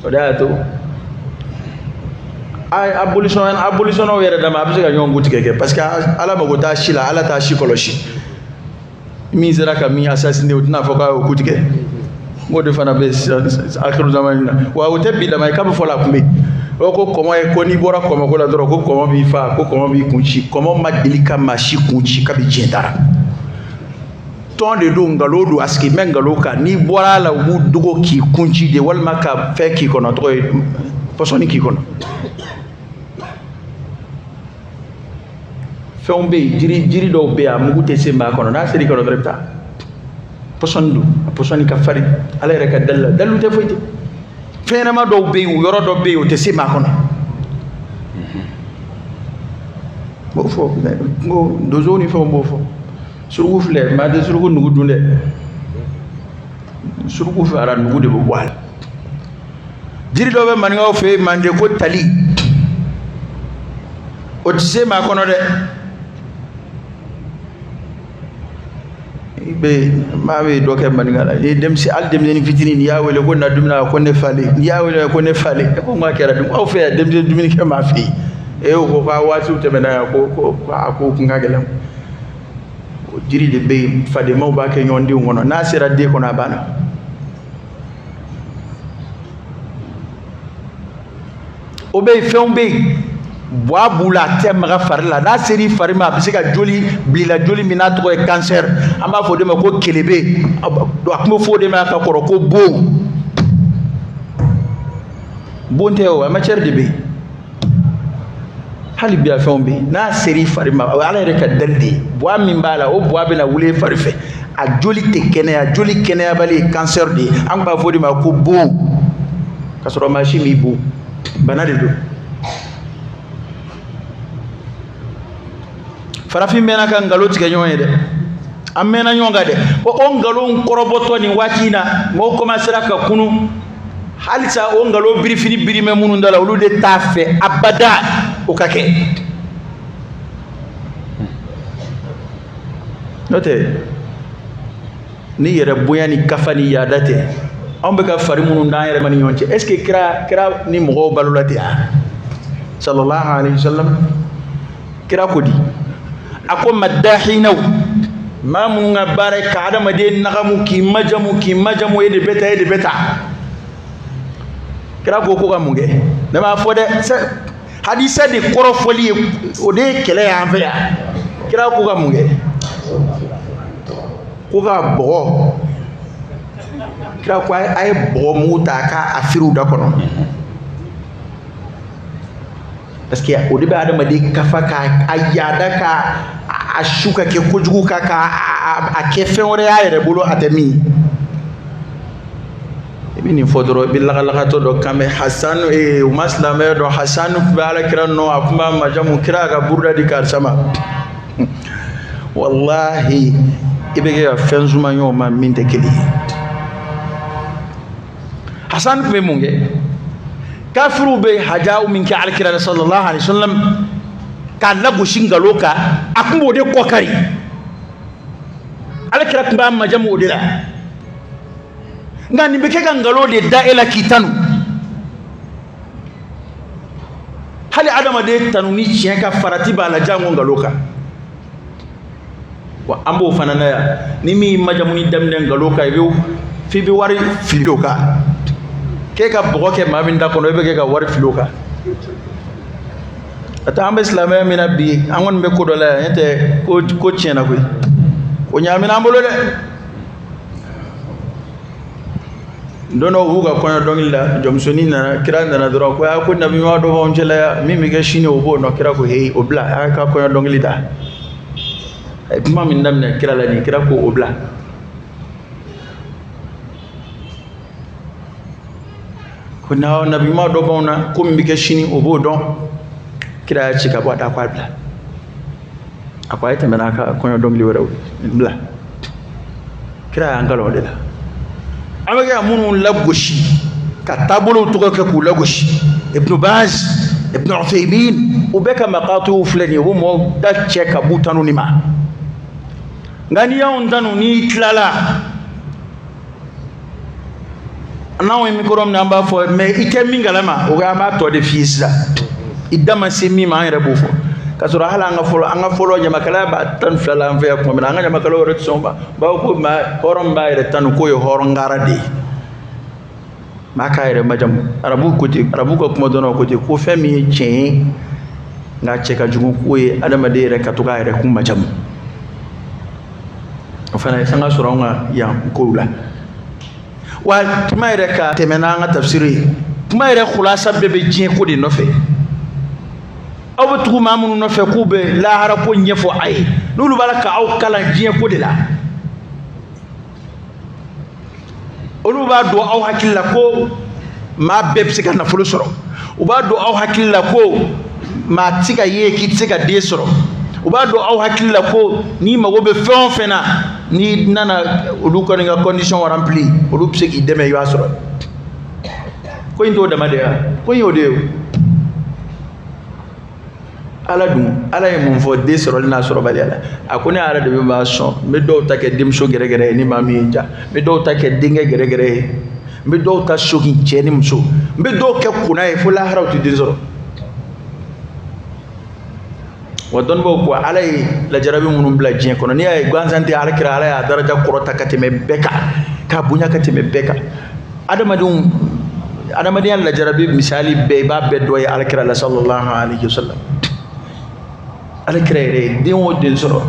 o de y'a to abolitionnaw yɛrɛ dama a bɛ se ka ɲɔgɔn gotigɛ kɛ parce que ala mago t'a si la ala t'a si kɔlɔsi min sera ka min assassiné o tɛna fɔ k'a y'o ku tigɛ n k'o de fana bɛ akiru zamani na wa o tɛ bi dama ye k'a bɛ fɔ la a kun bɛ o ko kɔmɔ ye ko n'i bɔra kɔmɔko la dɔrɔn ko kɔmɔ b'i fa ko kɔmɔ b'i kun ci kɔmɔ ma deli ka maa si kun ci kabi diɲɛ dara tɔn de don nkalon don a sigi mɛ nkalon kan n'i bɔra a la u b'u dogo k'i kun ci de walima ka fɛn k'i kɔnɔ tɔgɔ ye pɔsɔni k'i kɔnɔ fɛnw bɛ yen jiri dɔw bɛ yen a mugu tɛ se maa kɔnɔ n'a seri kɔnɔ dɔrɔn i bɛ taa pɔsɔni don a pɔsɔni ka farin ala yɛrɛ ka dali la dalilu tɛ foyi tɛ fɛn ɲɛnama dɔw bɛ yen yɔrɔ dɔ bɛ yen o tɛ se maa kɔnɔ n b'o fɔ n ko donsow ni fɛnw b'o fɔ suruku filɛ maa tɛ suruku nugu dun dɛ suruku fɛ ara nugu de bɛ bɔ a la jiri dɔw bɛ maninkaw fɛ yen manden ko tali o tɛ se maa kɔnɔ dɛ maa bɛ dɔ kɛ maninka la hali denmisɛnnin fitinin n'i y'a wele ko na dumuni ko ne falen n'i y'a wele ko ne falen e ko n k'a kɛra dun aw fɛ yan denmisɛnnin dumuni kɛ maa fɛ yen e ko k'a waatiw tɛmɛna yan ko kun ka gɛlɛn o jiri de bɛ yen fadenmaw b'a kɛ ɲɔgɔn denw kɔnɔ n'a sera den kɔnɔ a banna o bɛ yen fɛnw bɛ yen buwa b'u la a tɛ maga fari la n'a ser'i fari ma a bɛ se ka joli bilila joli min n'a tɔgɔ ye cancer an b'a fɔ o de ma ko kelebe a tun bɛ fɔ o de ma ka kɔrɔ ko bon bon tɛ o matière de bɛ yen hali bi a fɛnw bɛ yen n'a ser'i fari ma o ye ala yɛrɛ ka dali de ye buwa min b'a la o buwa bɛ na wuli e fari fɛ a joli tɛ kɛnɛya joli kɛnɛyabali ye cancer de ye an b'a fɔ o de ma ko bon ka sɔrɔ maa si m'i bon bana de don farafin mɛnna ka nkalon tigɛ ɲɔgɔn ye dɛ an mɛnna ɲɔgɔn kan dɛ o nkalon kɔrɔbɔtɔ nin waati in na mɔgɔw commencera ka kunu halisa o nkalon birifini birimɛ minnu da la olu de t'a fɛ abada o ka kɛ n'o tɛ ni yɛrɛ bonya ni kafa ni yaada tɛ anw bɛ ka fari minnu d'an yɛrɛ ma ni ɲɔgɔn cɛ est ce que kira ni mɔgɔw balola ten a sallallahu alaihi wasallam kira ko di a ko madahinaw mamu nga bare ka adama de nagamu ki majamu e de beta kira ko ga munge ne ma fo de hadisa de korofoli o de kele ya fa ya kira ko ga munge ko ga bo kira ko ay bo muta ka afiru da kono parce que o de ba adama de kafa ka ayada ka ashuka ke kojugu ka a ke fen wore ya yere bolo atemi ibini fodoro billahi to do kame hasan e maslame do hasan bala kiran no akuma majamu kira ga burda di kar sama wallahi ibege ya fen zuma yo ma minte kili hasan be munge kafiru be hajau min ka alkira sallallahu alaihi wasallam ka lagu shingalo ka akumbo de kokari alkira kumba majamu odira ngani beke ngalo de daila kitanu hali adama de tanuni cien ka farati bala jango ngalo ka wa ambo fanana ya nimi majamu ni damne ngalo ka biu fi bi wari fido ka ke ka bogo ke mabinda kono be ke ka wari fido ka ata ambe islamé mina bi angon be ko do la ente ko tiena ko ko nyamina mbolo de ndono huga kono dongilla jom soni na kira na doro ko ya ko nabi ma do won jela mimi ga shine obo no kira ko hey obla ka kono dongilita ay bima min namne kira la ni kira ko obla ko na nabi ma do wona ko mi ga shine obo don kira ya cika bada kwabla akwai ta mana ka kono dongli wara bla kira ya ngalo de la amaga munun lagoshi ka tabulu to ka ku lagoshi ibn baz ibn uthaymin ubeka maqatu fulani wo mo da cheka butanu ni ma ngani ya ondanu ni tlala nawo mi korom namba fo me ike mingalama o ga ma to de fiisa idama semi ma ngere bufo kasura hala anga folo nyama kala ba tan flala am fe ko mi anga nyama kala ret somba ba ko ma horom ba ire tan ko yo hor ngara de ma ka ire majam arabu ko kuma dono ko ko femi chen nga cheka jugu ko ye adama de ire katuka ire kuma majam ofana sanga suronga ya ko la wa tuma ire ka temena nga tafsiri tuma ire khulasa bebe jin ko de no fe aw tugu mamunu no fe kube la hara ko nyefo ay lulu balaka aw kala jien ko de la olu ba do aw hakilla ko ma bebsi kana fulu soro u ba do aw hakilla ko ma tika ye ki tika de soro u ba do aw hakilla ko ni mago be fon fena ni nana olu ko nga condition wa rempli olu pse ki deme yo asoro ko indo de madea ko yode ala dum ala ye mun fo de soro na soro bali ala akone ala de ba son me do ta ke dimso gere gere ni mami nja me do ta ke dinge gere gere me do ta shogi cheni mso me do ke kuna e fula harawti din soro wadon bo ko ala la jarabi munum bla jien kono ni ay gwanzante ala kira ala ya daraja korota kateme beka ka bunya kateme beka adama dum la jarabi misali be ba be do ya ala kira la sallallahu alaihi wasallam ala créer din wo din soro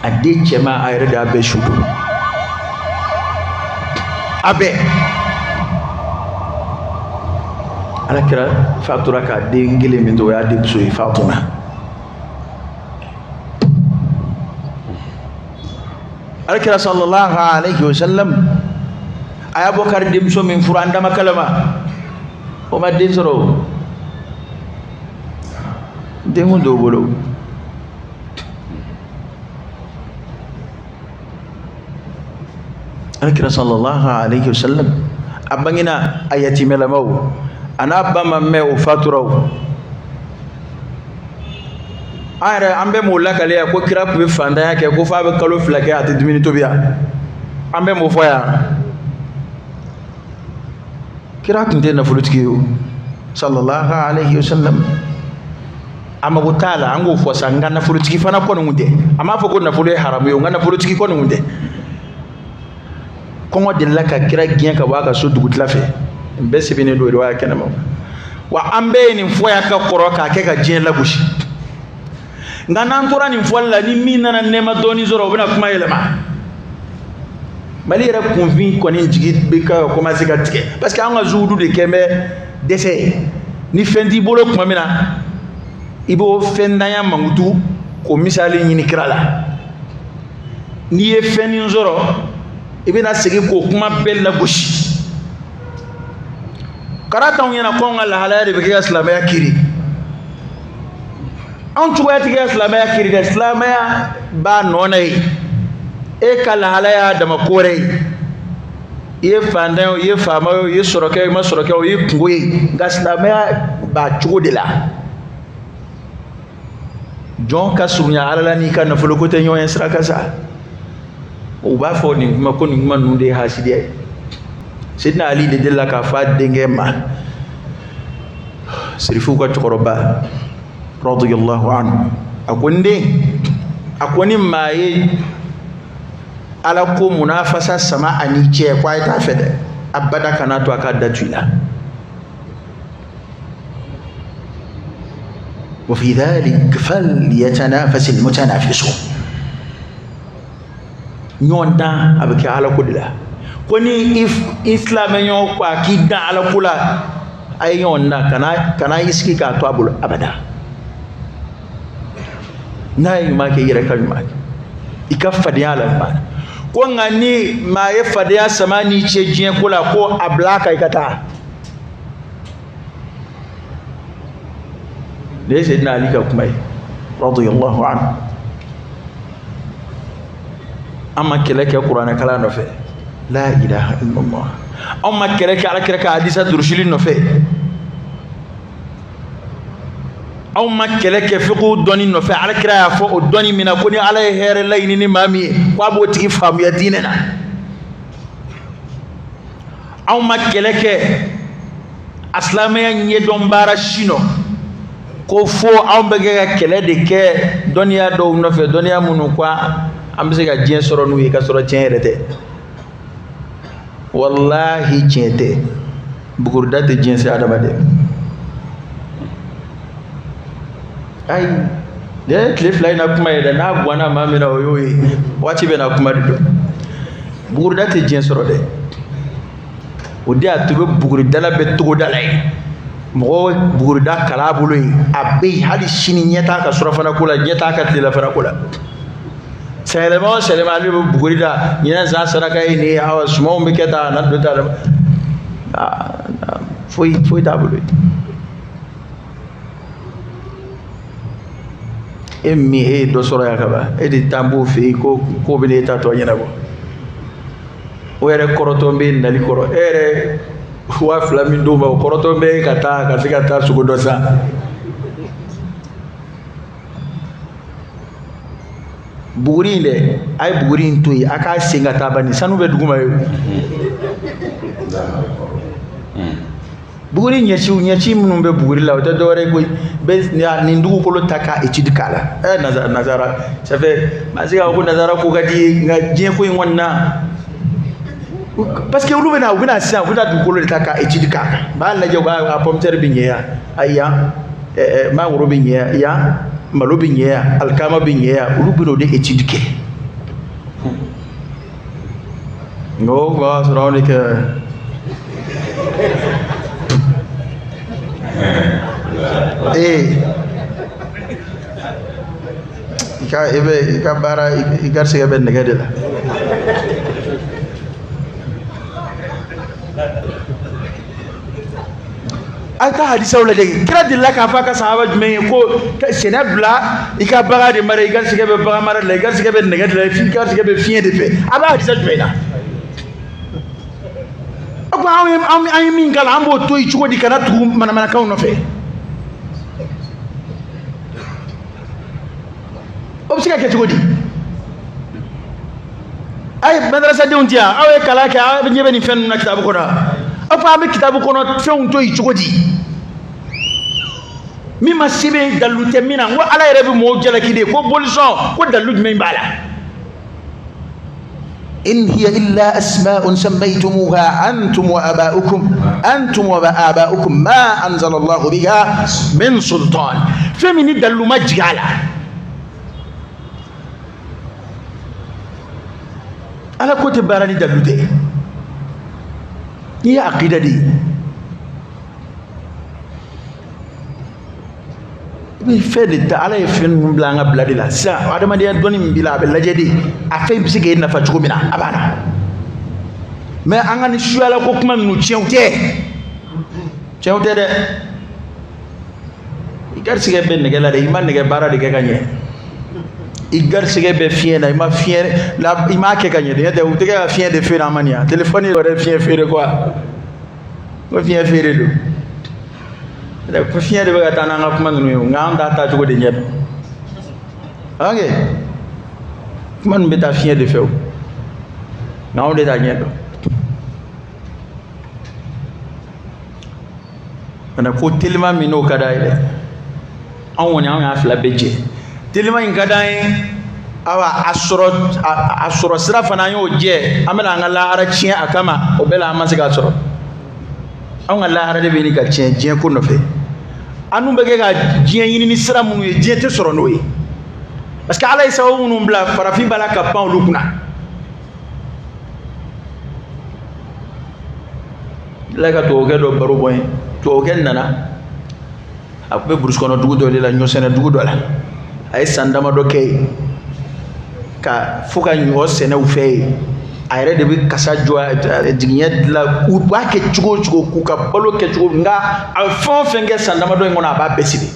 ade chema ayre da be shudu abe ala kira fatura ka de ngile min do ya de so fatuna ala kira sallallahu alaihi wasallam ayabokar dim so min furanda makalama o ma din soro dengu do bolo alkira sallallahu alaihi wasallam abangina ayati melamaw ana bama me o faturaw ara ambe mo lakale ko kira be fanda yake ko fa be kalo flake ati dimini to biya ambe mo foya kira tunde na fulutki sallallahu alaihi wasallam amago tala ango fo sanga na fulu tiki fana ko ngunde ama fo ko na fulu haramu yo ngana fulu tiki ko ngunde ko ngodi la ka kira gien ka waka so dugu tlafe mbese bine do wa kana ma wa ambe ni fo ya ka koro ka ke ka gien la bushi ngana ntora ni fo la ni mina na nema doni zoro bina kuma yelema mali era convaincu ko ni jigi be ka commencer ka tike parce que anga zuudu de kembe dese ni fendi bolo kuma mina ibo fendanya mangutu ko misali nyini krala ni e feni nzoro ibina sigi ko kuma bella bushi karata unyana ko ngala halare be ga islamaya kiri an tuwa tiga islamaya kiri da islamaya ba nonai e kala halaya da makore ye fandan ye fama ye soroke ma soroke ye kungoye ga islamaya ba chugo de la jon ka sunya alala ni kan fulu ko te nyoyen sra kasa o ba fo ni ma ko ni ma nunde haside sidna ali de la ka fa denge ma sirifu ko tokoroba radiyallahu anhu akwani maye ala ko munafasa sama ani che kwa ita fede abada kana to akada tuila وفي ذلك فليتنافس المتنافسون nyonda abeke ala kudila koni if islam nyo kwa kida ala kula ay nyonna kana iski ka to abul abada nay ma ke yira kan ma ikafadi ala ma ko ngani ma ye fadiya samani che jien kula ko ablaka ikata ليش إن عليك كمي رضي الله عنه أما كلك القرآن كلام نفع لا إله إلا الله أما كلك على كلك حديث درشلين نفع أما كلك فقه الدنيا نفع على كلك فوق الدنيا من أكوني على هير الليل نمامي وابو تفهم يا ديننا أما كلك أسلامي يدوم بارشينو ko fo an be ga kele de ke doniya do no fe doniya munu kwa am be ga jien soro nu ka soro cien rete wallahi ciente bugur date jien se adama de ay de cliff line na kuma da na bwana mamina oyoyi wati be na kuma do bugur date jien soro de o de atube bugur dala be tugo dalay mo burda kala bulu abbe hadi shini nyeta ka surafana kula nyeta ka tila fana kula selema ali burida nyina za saraka ni awa sumo mbiketa na do ta foi da bulu emmi e do soro yakaba e di tambo fe ko bele ta to nyina bo o yere koroto mbe ndali koro ere wa flamin do ba koroto be kata katika sugodosa bugurinde ay bugurin toyi aka singa tabani sanu be duguma yo bugurin nyachi munum be bugurila o dore ko be ni ndugu ko taka etidikala nazara ça fait masika ko nazara ko gadi nga je ko ngonna parce que ulu bena sa buda du kolo taka etidi kaka ba la joga a pomter binya aya ma ngoro binya ya malo binya alkama binya ulu bino de etidi ke no ga surround ke ika bara igar se ben negade la aka hadisa wala de kira dilla ka fa ka sahaba jume ko senabla ika baga de mare igar sike be baga mare la igar sike be negade la fi igar sike be fien de pe aba hadisa jume na ko am min gal ambo to yi chuko di kana tu mana kaw no fe obsika ke chuko di ay madrasa de untia awe kala ka nyebe ni fen na kitabu ko da apa be kitabu ko no fen to yi chuko di mima sibe dalu temina ngo ala yere bi mo jala kide ko bolison ko dalu men bala in hiya illa asma'un sammaytumuha antum wa aba'ukum ma anzala Allah biha min sultan femini dalu majala ala ko te barani dalu de ni aqida di bi fede ta ala fen mun blanga bladi la sa adama de doni mbila be lajedi a fe bisige na fa chugumina abana mais angani shuala ko kuma nu chewte de igar sige be ne gala de iman ne ge bara de ge ganye igar sige be fiena ima fiena la ima ke ganye de utega fiena de fiena mania téléphone ore fiena fere quoi ko fiena fere do da ko fiena de ba tana nga kuma nu ngam da ta jugo de nyeb ok man beta fiena de few ngaw de da nyedo ana ko telema mino kada ile an woni an afla beje telema in kada awa asoro sira fana yo je amela ngala ara chien akama obela amansiga asoro an ngala ara de beni ka chien je ko no fe anu bege ga jien yini ni sira munu ye jien te soro no yi parce que ala isa wonu bla farafi bala ka pan lukuna la ka to ge do baro boy to ge nana akube burus kono dugu do la nyo sene dugu do la ay sandama do kay ka fuka nyo sene u fe ayre de bi kasa joa dignyet la u ba ke chugo ku ka balo ke chugo nga al fon fenge sandama do ngona ba besidi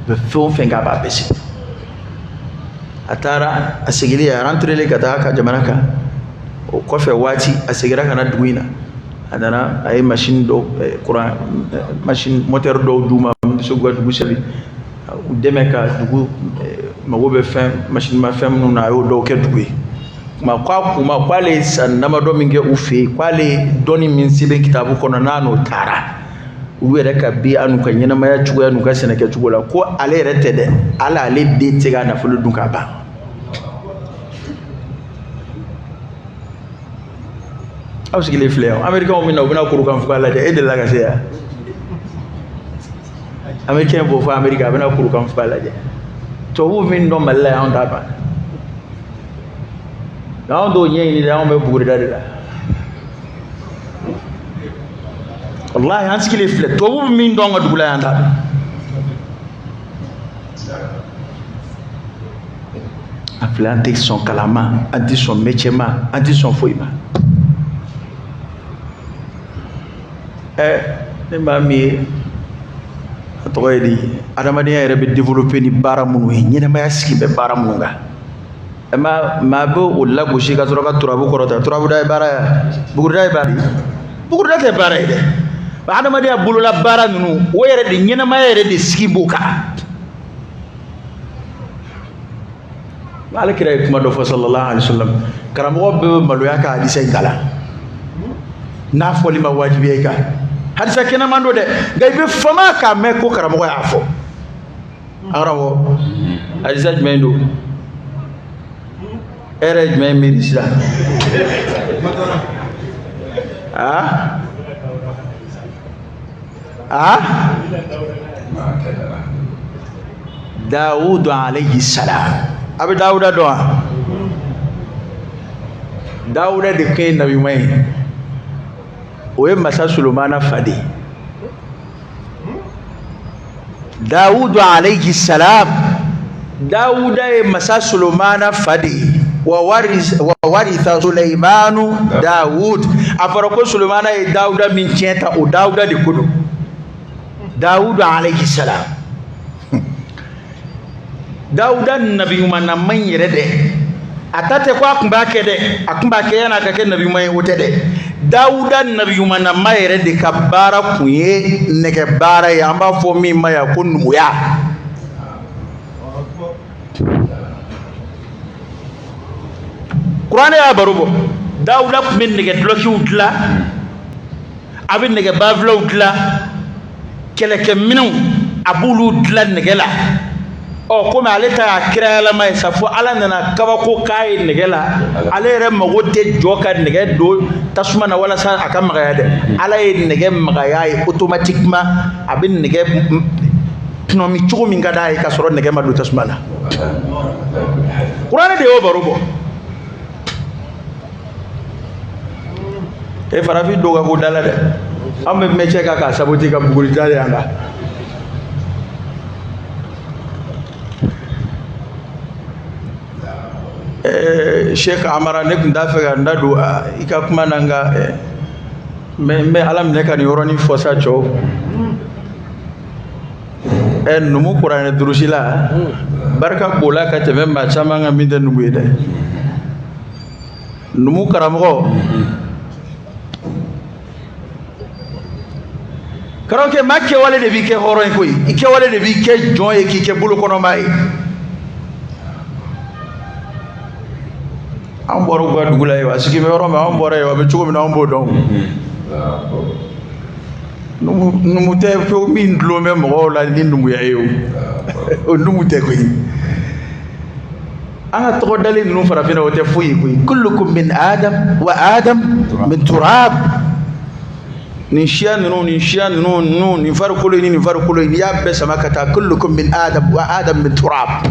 be fon fenga ba besidi atara asigili ya rentre le kata ka jamanaka o kofe wati asigira kana duina adana ay machine do courant machine moteur do duma so god busabi demeka dugu magobe fem machine ma fem no na yo do ke dugu ma kwa kuma kwale sanama do minge ufe kwale doni min sibe kitabu kono nano tara uwere ka bi anu ka nyina ma ya chugo anu ka sene ke chugo la ko ale retede ala ale de tega na fulu dun ka ba aw sigile fleo america o minna obina kuru kan fuka la de de la ga se ya america bo fa america bina kuru kan fuka la de to wo min do malla on da ba na do nyi ni da on be bugure da la wallahi han sigile fleo to wo min do nga dugula anda Atlantic son kalama anti son métier ma anti son foima ne mami atoyedi adamadiya yere be développer ni baramunu nyene ma yaski be baramunga ma bo wala go shi ka toroka turabu korota turabu dai bara bugurdai bari bugurdai te bara ide ba adamadiya bulula baranunu o yere de nyene ma yere de skibuka malakira kuma do sallallahu alaihi wasallam karamo be maluya ka hadisi ngala na foli ma wajibi ka hadisa kena mando de gaibe fama ka me ko karamo ya fo arawo hadisa mendo erej me mirisa Daud alayhi salam abi Dauda doa Dauda de kay nabi may oye masa Sulumana fadi Daud alayhi salam Dauda e masa Sulumana fadi wa waritha Sulaimanu Daud afarako Sulumana e Dauda min tienta o Dauda de kudu Daud alayhi salam Dauda nabi mana man yere de atate ko akumba ke yana ka ke nabi man wote de Dauda nabi mana mayere de kabara kuye neke bara ya amba fo mi maya kunu ya Qur'an ya barubo Dauda min neke bloki utla abin neke bavla utla keleke minu abulu dilan nɛgɛ la komi ale ta kirayalama ye sa fo ala nana kabako k'a ye nɛgɛ la ale yɛrɛ mago tɛ jɔ ka nɛgɛ don tasuma na walasa a ka magaya dɛ ala ye nɛgɛ magaya ye automatiquement a bɛ nɛgɛ pnɔmi cogo min ka d'a ye ka sɔrɔ nɛgɛ ma don tasuma na kuranɛ de y'o baro bɔ farafin dɔw ka ko dala dɛ an bɛ mɛcɛ kan k'a saboter ka buguri da yan kan Sheikh Amara ne kun t'a fɛ ka n da don i ka kuma na nka n bɛ ala minɛ ka nin yɔrɔnin fɔ sa cɛw numu kuranɛ durusi la barika b'o la ka tɛmɛ maa caman kan min tɛ numu ye dɛ numu karamɔgɔ karamɔgɔkɛ maa kɛwale de b'i kɛ hɔrɔn ye koyi i kɛwale de b'i kɛ jɔn ye k'i kɛ bolokɔnɔmaa ye an bɔra u ka dugu la yen a sigi bɛ yɔrɔ min an bɔra yen a bɛ cogo min na an b'o dɔn numu tɛ fɛn min dulon bɛ mɔgɔw la ni numuya ye o numu tɛ koyi an ka tɔgɔ dalen ninnu farafinna o tɛ foyi ye koyi kullukum min adam wa adam min turab nin siya ninnu nin farikolo in ni nin farikolo in n'i y'a bɛɛ sama ka taa kullukum min adam wa adam min turab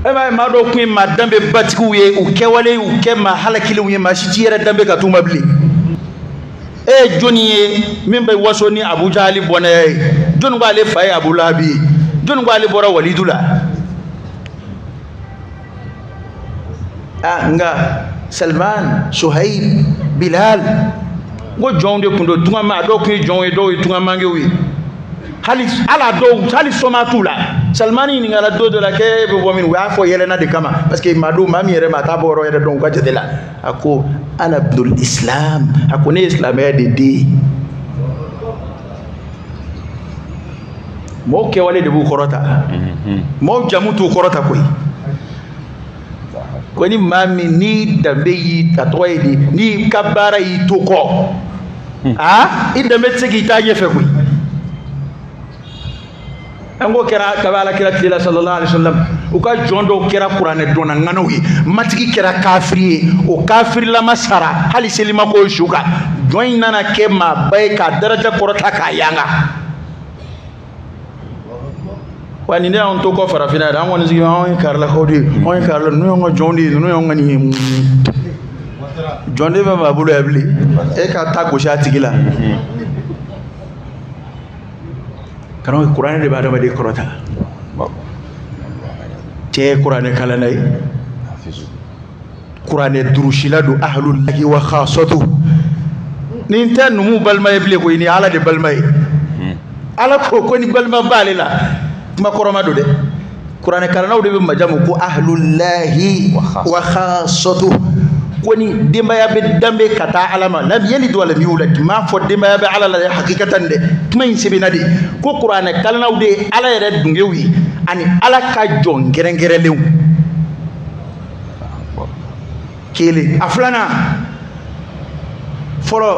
e b'a ye maa dɔw tun ye maa danbe batigiw ye u kɛwale u kɛ maa halakilenw ye maa si t'i yɛrɛ danbe ka t'u ma bilen e ye jɔnni ye min bɛ waso ni Abu Jahali bɔnɛ ye jɔnni ko ale fa ye Abu Lahabi ye jɔnni ko ale bɔra Walidu la nka Salman Suhaib Bilal ngo jɔnw de kun don tungama a dɔw kun ye jɔnw ye dɔw ye tungamangew ye hali soma t'u la Salmani ɲininkala don dɔ la k'e bɛ bɔ min u y'a fɔ yɛlɛnna de kama parce que maa min yɛrɛ ma t'a bɔ yɔrɔ yɛrɛ dɔn u ka jate la a ko ana abdul islam a ko ne ye silamɛya de den ye mɔgɔw kɛwale de b'u kɔrɔta mɔgɔw jamu t'u kɔrɔta koyi ko ni maa min ni danbe y'i a tɔgɔ ye di ni ka baara y'i to kɔ i danbe tɛ se k'i taa ɲɛfɛ koyi an ko kɛra kabi alakira tile la sallallahu alaihi wasallam u ka jɔn dɔw kɛra kuranɛ dɔnna ŋanaw ye matigi kɛra kafiri ye o kafirilama sara hali selima ko su kan jɔn in nana kɛ maaba ye k'a daraja kɔrɔta k'a yanga wa nin de y'anw to kɔ farafinna yɛrɛ an kɔni sigi anw ye karilakaw de ye anw ye karila ninnu y'anw ka jɔnw de ye ninnu y'anw ka nin ye jɔn de bɛ maa bolo yan bilen e ka taa gosi a tigi la karamɔgɔ kuranɛ de b'a adamaden kɔrɔta cɛ ye kuranɛ kalanna ye kuranɛ durusila don ahlullahi wa khasatu nin tɛ numu balima ye bilen koyi ni ala de balima ye ala ko ni balima b'ale la kuma kɔrɔma don dɛ kuranɛ kalannaw de bɛ majamu ko ahlullahi wa khasatu ko ni denbaya bɛ danbe ka taa ala ma lam yalid wa lam yulad m'a fɔ denbaya bɛ ala la dɛ hakikatan dɛ kuma in sɛbɛnna de ko kuranɛ kalannaw de ye ala yɛrɛ dungew ye ani ala ka jɔn gɛrɛngɛrɛnlenw kelen a filanan fɔlɔ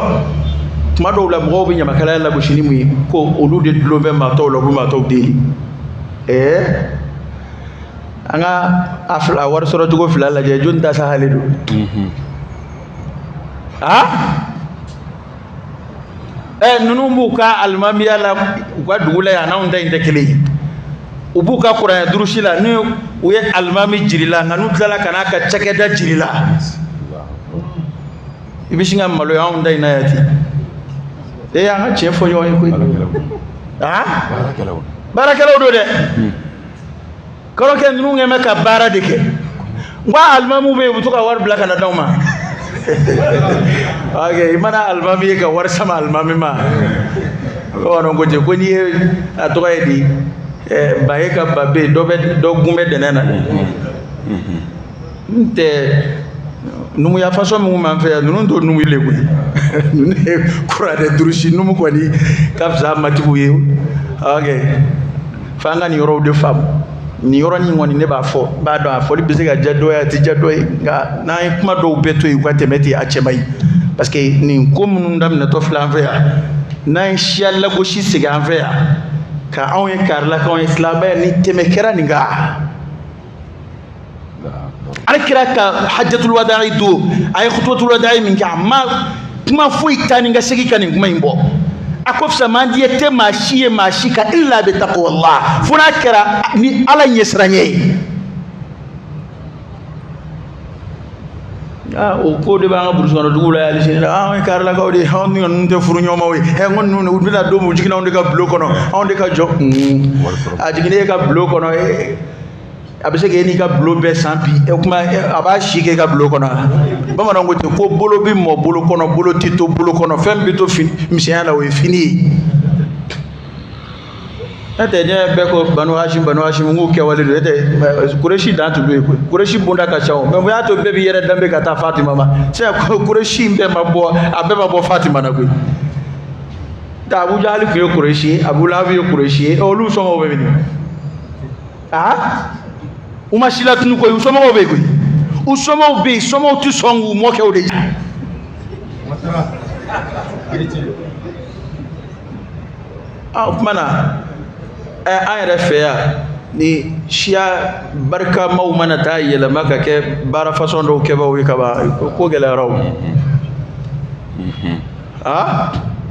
tuma dɔw la mɔgɔw bɛ ɲamakalaya lagosi ni mun ye ko olu de dulon bɛ maa tɔw la olu maa tɔw deli an ka a fila wari sɔrɔ cogo fila lajɛ jɔn ta sa hali don ninnu b'u ka alimamiya la u ka dugu la yan n'anw ta in tɛ kelen ye u b'u ka kuranɛ durusi la ni u ye alimami jiri la nka n'u tilala ka n'a ka cakɛda jiri la i bɛ sin ka maloya anw ta in na yan ten an ka tiɲɛ fɔ ɲɔgɔn ye koyi baarakɛlaw don dɛ kɔrɔkɛ ninnu kɛmɛ ka baara de kɛ n ko alimamu bɛ yen u bɛ to ka wari bila ka na d'aw ma i mana alimami ye ka wari sama alimami ma bamananw ko ten ko n'i ye a tɔgɔ ye di ba ye ka ba bɛ yen dɔ gun bɛ dɛnɛn na n tɛ numuya façon min b'an fɛ yan ninnu t'o numu le koyi ninnu ye kuranɛ durusi numu kɔni ka fisa matigiw ye f'an ka nin yɔrɔw de faamu nin yɔrɔnin kɔni ne b'a fɔ n b'a dɔn a fɔli bɛ se ka diya dɔ ye a tɛ diya dɔ ye nka n'an ye kuma dɔw bɛɛ to yen u ka tɛmɛ ten a cɛ man ɲi parce que nin ko minnu daminɛtɔ filɛ an fɛ yan n'an ye siya lagosi segin an fɛ yan ka anw ye karila ka anw ye silamɛ ni tɛmɛ kɛra nin kan ale kira ka hajjatul wada'i do a ye khutbatul wada'i min kɛ a ma kuma foyi ta ni ka segin ka nin kuma in bɔ a ko fisa man di tɛ maa si ye maa si ka illa bi taqwallah fo n'a kɛra ni ala ɲɛsiranɲɛ ye o ko de b'an ka burusi kɔnɔ dugu la hali sini anw ye karilakaw de anw ni ninnu tɛ furu ɲɔgɔnmaw ye n ko ninnu u bɛna don min u jiginna anw de ka bulon kɔnɔ anw de ka jɔ a jiginnen ka bulon kɔnɔ a bɛ se k'e n'i ka bulon bɛɛ san bi a b'a si k'e ka bulon kɔnɔ bamananw ko ten ko bolo bɛ mɔ bolo kɔnɔ bolo tɛ to bolo kɔnɔ fɛn bɛ to misɛnya la o ye fini ye n'tɛ diɲɛ bɛɛ ko banu hashim n k'u kɛwale don n'tɛ kureshi dan tun bɛ yen kureshi bonda ka ca o mɛ mun y'a to bɛɛ bɛ yɛrɛ danbe ka taa fatima ma kureshi bɛɛ ma bɔ fatima na koyi abu jahali tun ye kureshi ye abu lahabi ye kureshi ye olu sɔngɔw bɛ yen u ma si latunu koyi u sɔmɔgɔw bɛ yen koyi u sɔmɔgɔw bɛ yen sɔmɔgɔw tɛ sɔn k'u mɔkɛw de o tuma na an yɛrɛ fɛ yan ni siya barikamaw mana taa yɛlɛma ka kɛ baara fasɔn dɔw kɛbaaw ye kaban ko gɛlɛyara o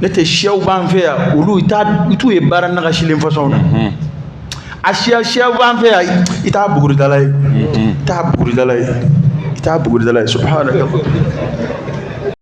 ne tɛ siyaw b'an fɛ yan olu i t'u ye baara nagasilen fasɔn na a siyaw b'an fɛ yan i t'a buguridala ye subhanallah